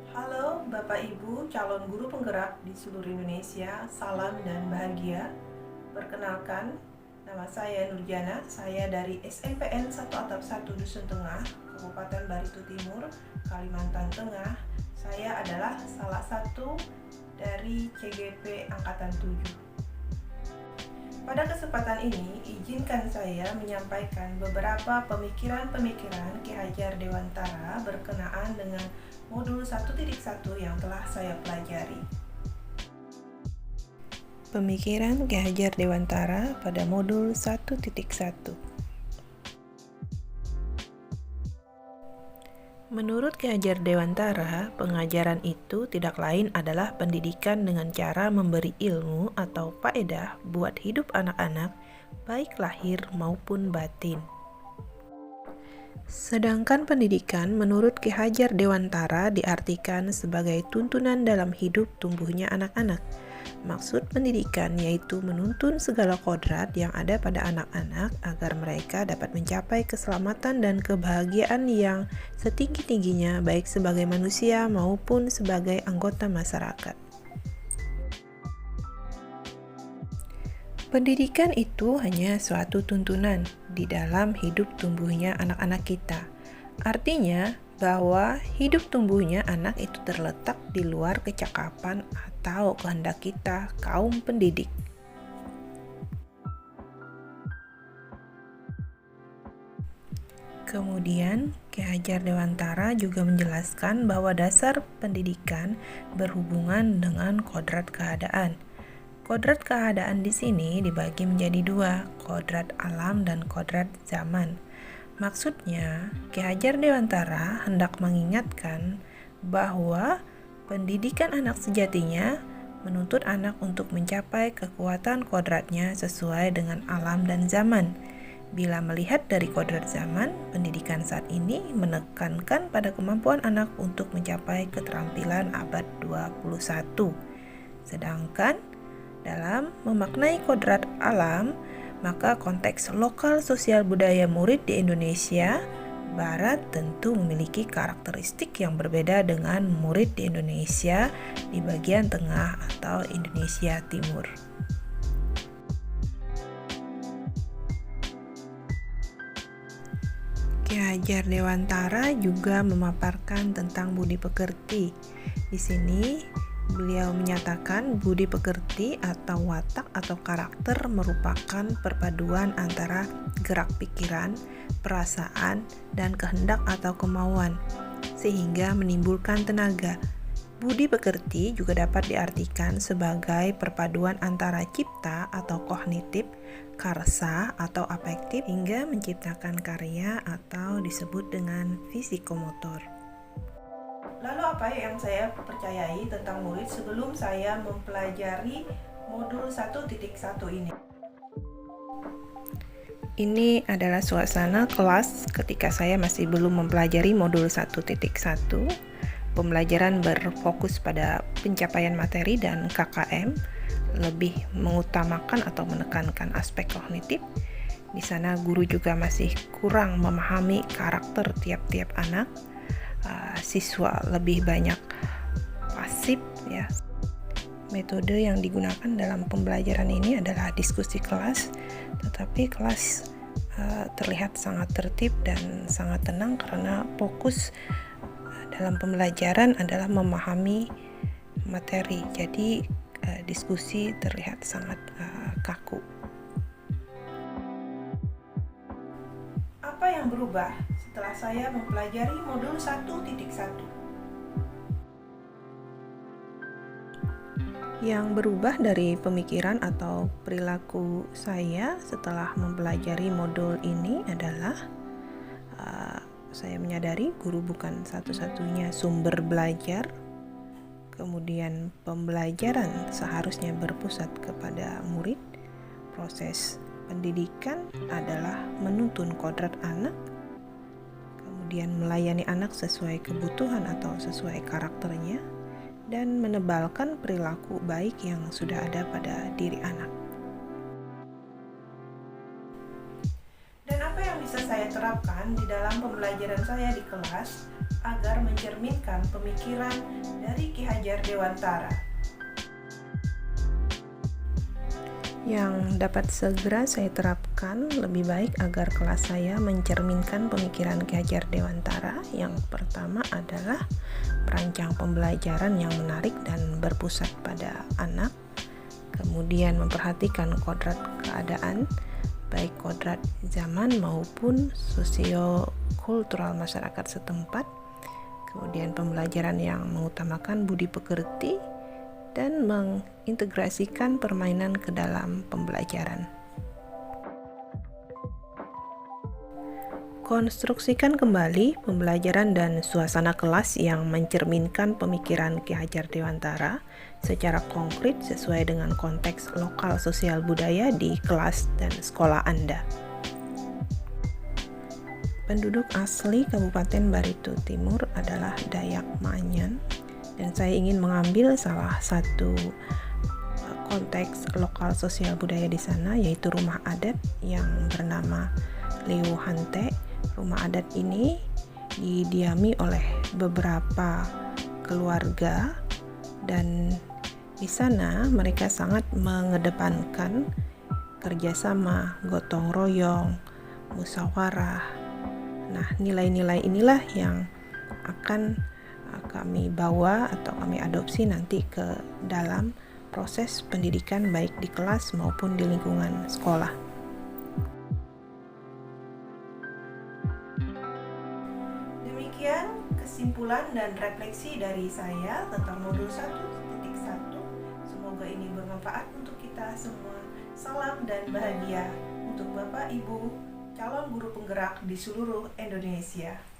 Halo Bapak Ibu calon guru penggerak di seluruh Indonesia, salam dan bahagia. Perkenalkan, nama saya Nurjana, saya dari SMPN 1 Atap 1 Dusun Tengah, Kabupaten Barito Timur, Kalimantan Tengah. Saya adalah salah satu dari CGP Angkatan 7. Pada kesempatan ini, izinkan saya menyampaikan beberapa pemikiran-pemikiran Ki Hajar Dewantara berkenaan dengan modul 1.1 yang telah saya pelajari. Pemikiran Ki Hajar Dewantara pada modul 1.1. Menurut Ki Hajar Dewantara, pengajaran itu tidak lain adalah pendidikan dengan cara memberi ilmu atau faedah buat hidup anak-anak, baik lahir maupun batin. Sedangkan pendidikan menurut Ki Hajar Dewantara diartikan sebagai tuntunan dalam hidup tumbuhnya anak-anak. Maksud pendidikan yaitu menuntun segala kodrat yang ada pada anak-anak agar mereka dapat mencapai keselamatan dan kebahagiaan yang setinggi-tingginya baik sebagai manusia maupun sebagai anggota masyarakat. Pendidikan itu hanya suatu tuntunan di dalam hidup tumbuhnya anak-anak kita. Artinya bahwa hidup tumbuhnya anak itu terletak di luar kecakapan atau kehendak kita, kaum pendidik. Kemudian, Ki Hajar Dewantara juga menjelaskan bahwa dasar pendidikan berhubungan dengan kodrat keadaan. Kodrat keadaan di sini dibagi menjadi dua, kodrat alam dan kodrat zaman. Maksudnya, Ki Hajar Dewantara hendak mengingatkan bahwa pendidikan anak sejatinya menuntut anak untuk mencapai kekuatan kodratnya sesuai dengan alam dan zaman. Bila melihat dari kodrat zaman, pendidikan saat ini menekankan pada kemampuan anak untuk mencapai keterampilan abad 21. Sedangkan dalam memaknai kodrat alam, maka konteks lokal sosial budaya murid di Indonesia Barat tentu memiliki karakteristik yang berbeda dengan murid di Indonesia di bagian tengah atau Indonesia Timur. Ki Hajar Dewantara juga memaparkan tentang budi pekerti. Di sini beliau menyatakan budi pekerti atau watak atau karakter merupakan perpaduan antara gerak pikiran, perasaan, dan kehendak atau kemauan, sehingga menimbulkan tenaga. Budi pekerti juga dapat diartikan sebagai perpaduan antara cipta atau kognitif, karsa atau afektif, hingga menciptakan karya atau disebut dengan fisikomotor. Lalu apa yang saya percayai tentang murid sebelum saya mempelajari modul 1.1 ini? Ini adalah suasana kelas ketika saya masih belum mempelajari modul 1.1. Pembelajaran berfokus pada pencapaian materi dan KKM, lebih mengutamakan atau menekankan aspek kognitif. Di sana guru juga masih kurang memahami karakter tiap-tiap anak. Siswa lebih banyak pasif ya. Metode yang digunakan dalam pembelajaran ini adalah diskusi kelas, tetapi kelas terlihat sangat tertib dan sangat tenang karena fokus dalam pembelajaran adalah memahami materi. Jadi diskusi terlihat sangat kaku. Apa yang berubah setelah saya mempelajari modul 1.1? Yang berubah dari pemikiran atau perilaku saya setelah mempelajari modul ini adalah saya menyadari guru bukan satu-satunya sumber belajar. Kemudian pembelajaran seharusnya berpusat kepada murid. Proses pendidikan adalah menuntun kodrat anak, kemudian melayani anak sesuai kebutuhan atau sesuai karakternya, dan menebalkan perilaku baik yang sudah ada pada diri anak. Dan apa yang bisa saya terapkan di dalam pembelajaran saya di kelas agar mencerminkan pemikiran dari Ki Hajar Dewantara yang dapat segera saya terapkan lebih baik agar kelas saya mencerminkan pemikiran Ki Hajar Dewantara. Yang pertama adalah merancang pembelajaran yang menarik dan berpusat pada anak, kemudian memperhatikan kodrat keadaan, baik kodrat zaman maupun sosiokultural masyarakat setempat, kemudian pembelajaran yang mengutamakan budi pekerti, dan mengintegrasikan permainan ke dalam pembelajaran. Konstruksikan kembali pembelajaran dan suasana kelas yang mencerminkan pemikiran Ki Hajar Dewantara secara konkret sesuai dengan konteks lokal sosial budaya di kelas dan sekolah Anda. Penduduk asli Kabupaten Barito Timur adalah Dayak Manyan, dan saya ingin mengambil salah satu konteks lokal sosial budaya di sana, yaitu rumah adat yang bernama Liu Hante. Rumah adat ini didiami oleh beberapa keluarga, dan di sana mereka sangat mengedepankan kerjasama, gotong royong, musyawarah. Nah, nilai-nilai inilah yang akan kami bawa atau kami adopsi nanti ke dalam proses pendidikan baik di kelas maupun di lingkungan sekolah. Demikian kesimpulan dan refleksi dari saya tentang modul 1.1. Semoga ini bermanfaat untuk kita semua. Salam dan bahagia untuk Bapak Ibu calon guru penggerak di seluruh Indonesia.